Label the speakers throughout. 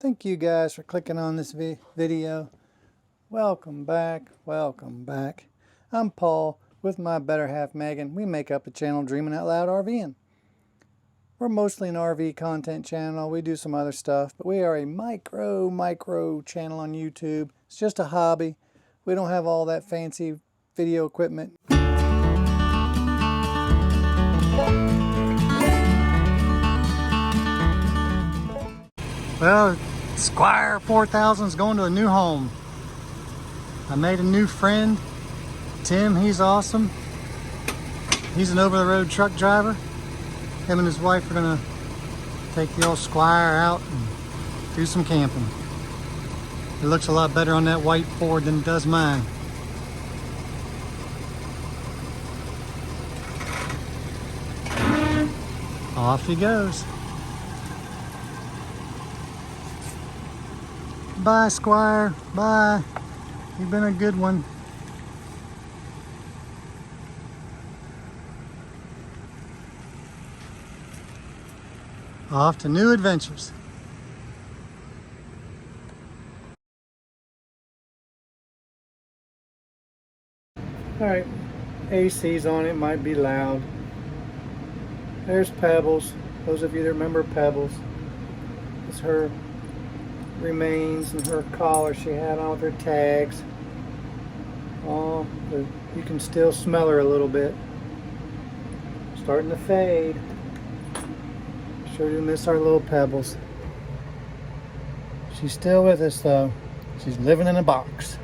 Speaker 1: Thank you guys for clicking on this video. Welcome back, welcome back. I'm Paul with my better half Megan. We make up a channel Dreaming Out Loud RVing. We're mostly an RV content channel. We do some other stuff, but we are a micro channel on YouTube. It's just a hobby. We don't have all that fancy video equipment. Well, Squire 4000 is going to a new home. I made a new friend, Tim. He's awesome. He's an over-the-road truck driver. Him and his wife are gonna take the old Squire out and do some camping. It looks a lot better on that white Ford than it does mine. Off he goes. Bye, Squire. Bye. You've been a good one. Off to new adventures. All right, AC's on it, might be loud. There's Pebbles. Those of you that remember Pebbles, it's her remains and her collar she had on with her tags. Oh, you can still smell her a little bit. Starting to fade. Sure do miss our little Pebbles. She's still with us though. She's living in a box.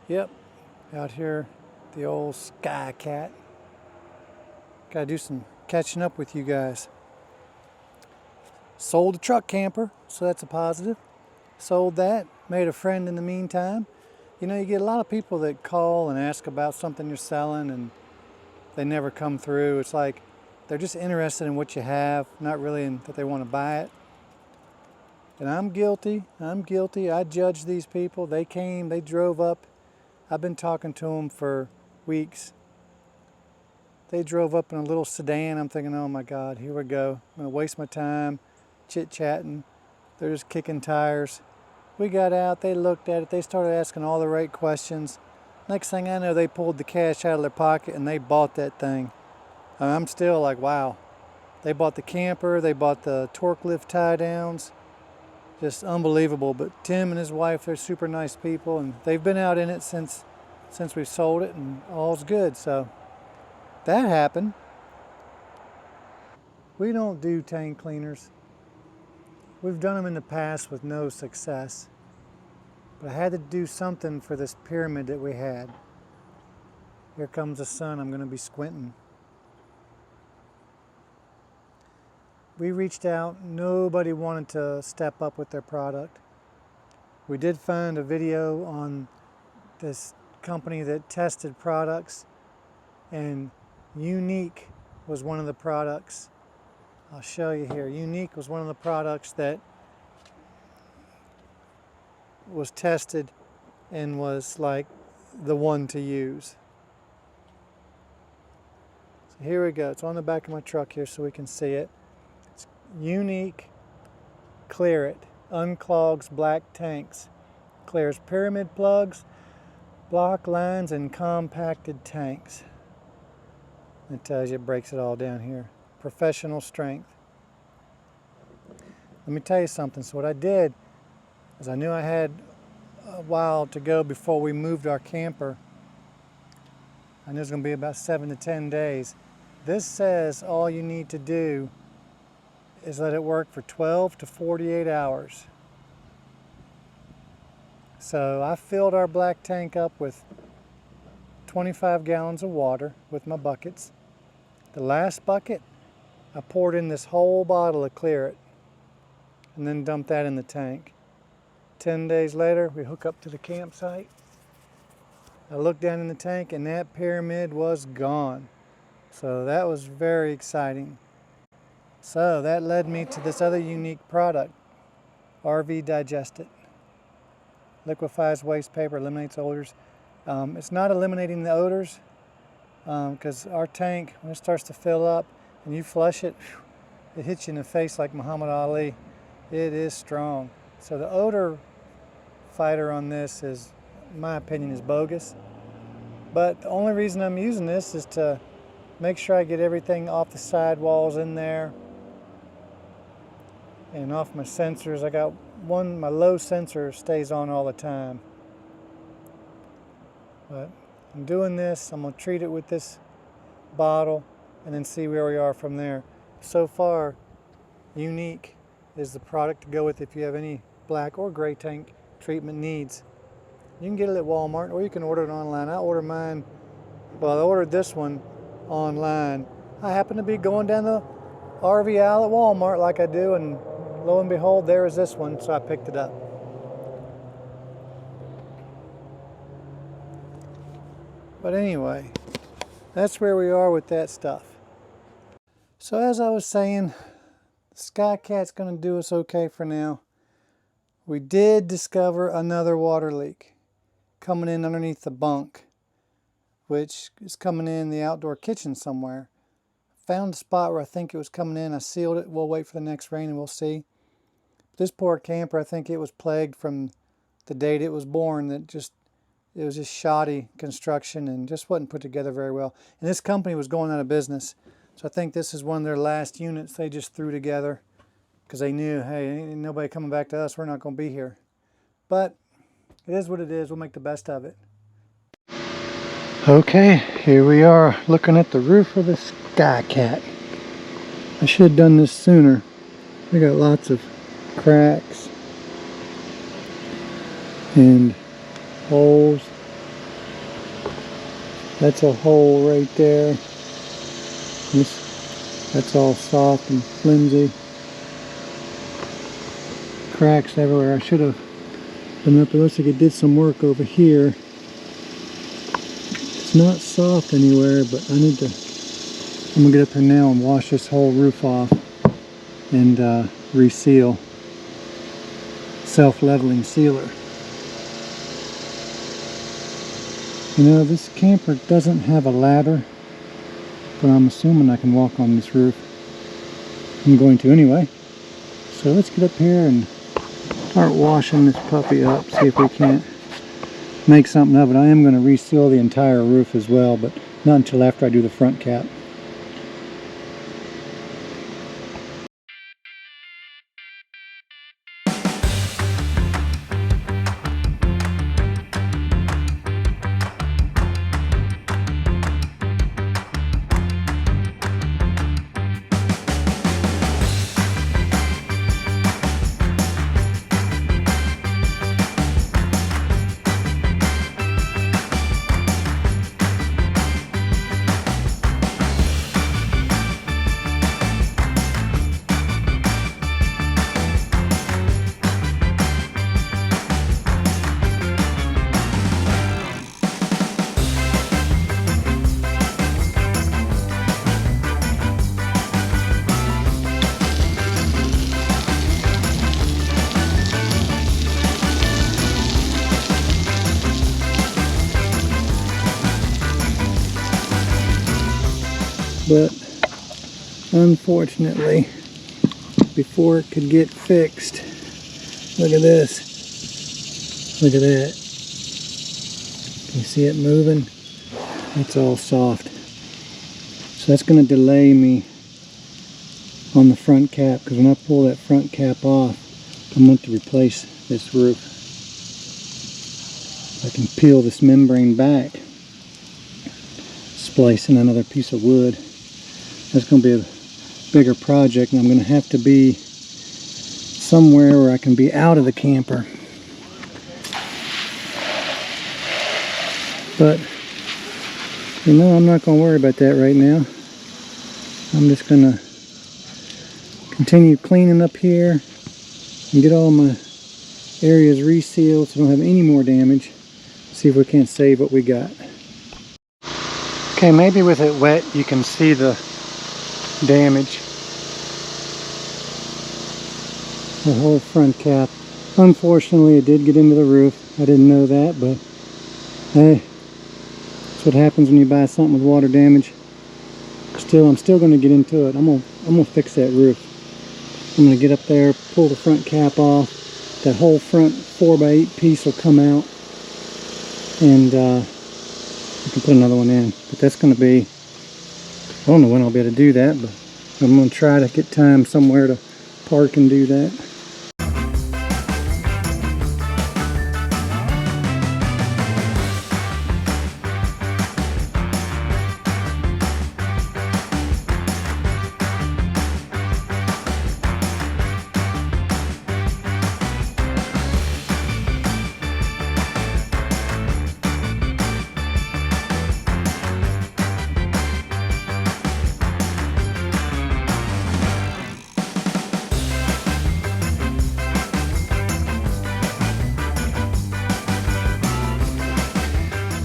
Speaker 1: Yep, out here, the old Sky Cat. Gotta do some catching up with you guys. Sold a truck camper, so that's a positive. Sold that, made a friend in the meantime. You know, you get a lot of people that call and ask about something you're selling and they never come through. It's like they're just interested in what you have, not really in that they want to buy it. And I'm guilty. I judged these people. They came, they drove up. I've been talking to them for weeks. They drove up in a little sedan. I'm thinking, oh my God, here we go. I'm gonna waste my time chit-chatting. They're just kicking tires. We got out, they looked at it, they started asking all the right questions. Next thing I know, they pulled the cash out of their pocket and they bought that thing. I'm still like, wow. They bought the camper, they bought the torque lift tie downs. Just unbelievable. But Tim and his wife, they're super nice people and they've been out in it since we sold it and all's good. So that happened. We don't do tank cleaners. We've done them in the past with no success. But I had to do something for this pyramid that we had. Here comes the sun, I'm gonna be squinting. We reached out, nobody wanted to step up with their product. We did find a video on this company that tested products, and Unique was one of the products. I'll show you here. Unique was one of the products that was tested and was like the one to use. So here we go. It's on the back of my truck here so we can see it. It's Unique Clear It. Unclogs black tanks. Clears pyramid plugs, block lines, and compacted tanks. It tells you, it breaks it all down here. Professional strength. Let me tell you something. So what I did is I knew I had a while to go before we moved our camper. I knew it was going to be about 7 to 10 days. This says all you need to do is let it work for 12 to 48 hours. So I filled our black tank up with 25 gallons of water with my buckets. The last bucket, I poured in this whole bottle of Clear It and then dumped that in the tank. 10 days later, we hook up to the campsite. I looked down in the tank and that pyramid was gone. So that was very exciting. So that led me to this other unique product, RV Digest It. Liquefies waste paper, eliminates odors. It's not eliminating the odors because our tank, when it starts to fill up and you flush it, it hits you in the face like Muhammad Ali. It is strong. So the odor fighter on this is, in my opinion, is bogus. But the only reason I'm using this is to make sure I get everything off the sidewalls in there and off my sensors. I got one, my low sensor stays on all the time. But I'm doing this, I'm going to treat it with this bottle and then see where we are from there. So far, Unique is the product to go with if you have any black or gray tank treatment needs. You can get it at Walmart or you can order it online. I ordered mine, well, I ordered this one online. I happened to be going down the RV aisle at Walmart like I do, and lo and behold, there is this one, so I picked it up. But anyway, that's where we are with that stuff. So as I was saying, Skycat's going to do us okay for now. We did discover another water leak coming in underneath the bunk, which is coming in the outdoor kitchen somewhere. Found a spot where I think it was coming in. I sealed it. We'll wait for the next rain and we'll see. This poor camper, I think it was plagued from the date it was born. It was just shoddy construction and just wasn't put together very well. And this company was going out of business. So I think this is one of their last units they just threw together because they knew, hey, ain't nobody coming back to us. We're not going to be here. But it is what it is. We'll make the best of it. Okay, here we are looking at the roof of the Skycat. I should have done this sooner. We got lots of cracks and holes. That's a hole right there. That's all soft and flimsy. Cracks everywhere. I should have done up. It looks like it did some work over here. It's not soft anywhere, but I'm gonna get up here now and wash this whole roof off and reseal. Self-leveling sealer. You know, this camper doesn't have a ladder, but I'm assuming I can walk on this roof. I'm going to anyway. So let's get up here and start washing this puppy up, see if we can't make something of it. I am going to reseal the entire roof as well, but not until after I do the front cap. But unfortunately, before it could get fixed, look at this, look at that. Can you see it moving? It's all soft. So that's going to delay me on the front cap, because when I pull that front cap off, I'm going to replace this roof. I can peel this membrane back, splicing another piece of wood. That's going to be a bigger project, and I'm going to have to be somewhere where I can be out of the camper. But, you know, I'm not going to worry about that right now. I'm just going to continue cleaning up here and get all my areas resealed so I don't have any more damage. See if we can't save what we got. Okay, maybe with it wet you can see the damage. The whole front cap. Unfortunately, it did get into the roof. I didn't know that, but hey, that's what happens when you buy something with water damage. I'm still going to get into it. I'm gonna fix that roof. I'm going to get up there, pull the front cap off. That whole front 4x8 piece will come out, and I can put another one in. But that's going to be, I don't know when I'll be able to do that, but I'm going to try to get time somewhere to park and do that.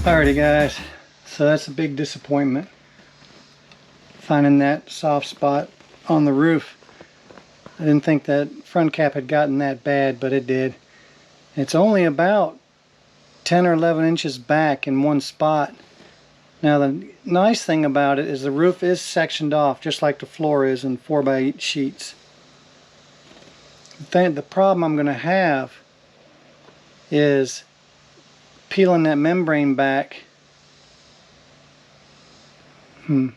Speaker 1: Alrighty guys, so that's a big disappointment, finding that soft spot on the roof. I didn't think that front cap had gotten that bad, but it did. It's only about 10 or 11 inches back in one spot. Now the nice thing about it is the roof is sectioned off just like the floor is in 4x8 sheets. The problem I'm going to have is peeling that membrane back. Peeling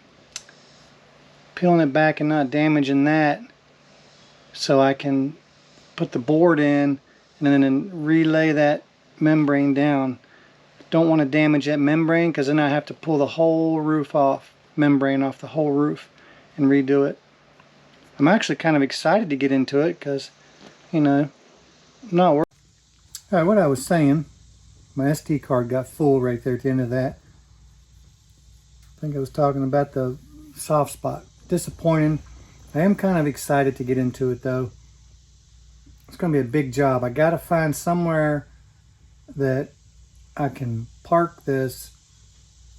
Speaker 1: it back and not damaging that, so I can put the board in and then relay that membrane down. Don't want to damage that membrane, because then I have to pull the whole roof off, membrane off the whole roof, and redo it. I'm actually kind of excited to get into it, because, you know, I'm not worried. Alright, what I was saying, my SD card got full right there at the end of that. I think I was talking about the soft spot. Disappointing. I am kind of excited to get into it though. It's going to be a big job. I got to find somewhere that I can park this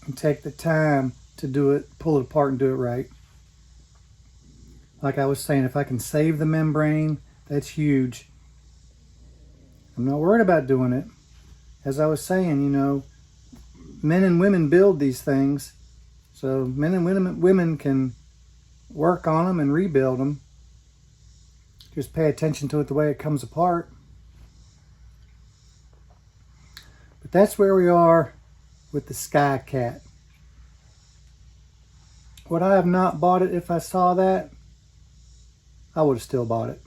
Speaker 1: and take the time to do it, pull it apart and do it right. Like I was saying, if I can save the membrane, that's huge. I'm not worried about doing it. As I was saying, you know, men and women build these things. So men and women can work on them and rebuild them. Just pay attention to it the way it comes apart. But that's where we are with the Sky Cat. Would I have not bought it if I saw that? I would have still bought it.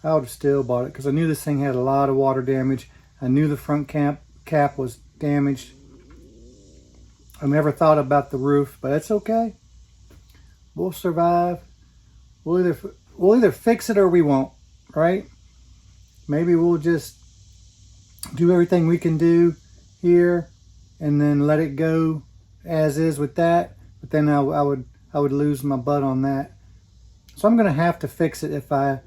Speaker 1: I would have still bought it because I knew this thing had a lot of water damage. I knew the front cap was damaged. I never thought about the roof, but it's okay. We'll survive. We'll either fix it or we won't, right? Maybe we'll just do everything we can do here and then let it go as is with that. But then I would lose my butt on that. So I'm gonna have to fix it if I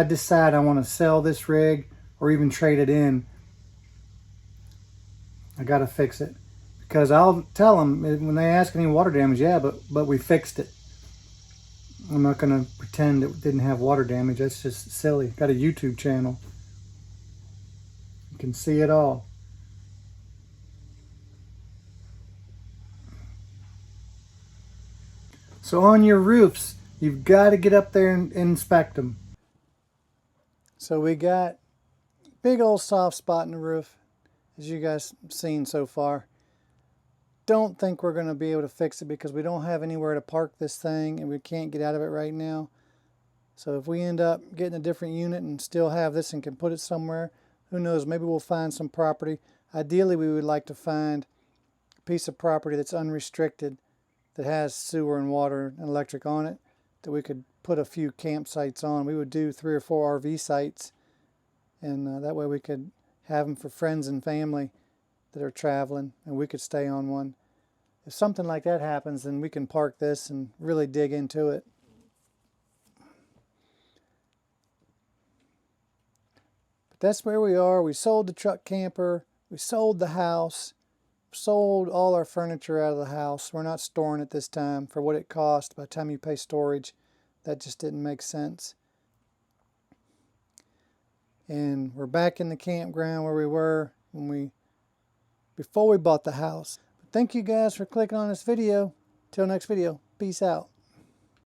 Speaker 1: decide I want to sell this rig or even trade it in. I gotta fix it, because I'll tell them when they ask any water damage, yeah, but we fixed it. I'm not gonna pretend it didn't have water damage. That's just silly. Got a YouTube channel. You can see it all. So on your roofs, you've got to get up there and inspect them. So we got big old soft spot in the roof, as you guys have seen so far. Don't think we're going to be able to fix it because we don't have anywhere to park this thing and we can't get out of it right now. So if we end up getting a different unit and still have this and can put it somewhere, who knows, maybe we'll find some property. Ideally, we would like to find a piece of property that's unrestricted, that has sewer and water and electric on it, that we could put a few campsites on. We would do 3 or 4 RV sites, and that way we could have them for friends and family that are traveling, and we could stay on one. If something like that happens, then we can park this and really dig into it. But that's where we are. We sold the truck camper, we sold the house, sold all our furniture out of the house. We're not storing it this time for what it cost. By the time you pay storage, that just didn't make sense. And we're back in the campground where we were before we bought the house. Thank you guys for clicking on this video. Till next video, peace out.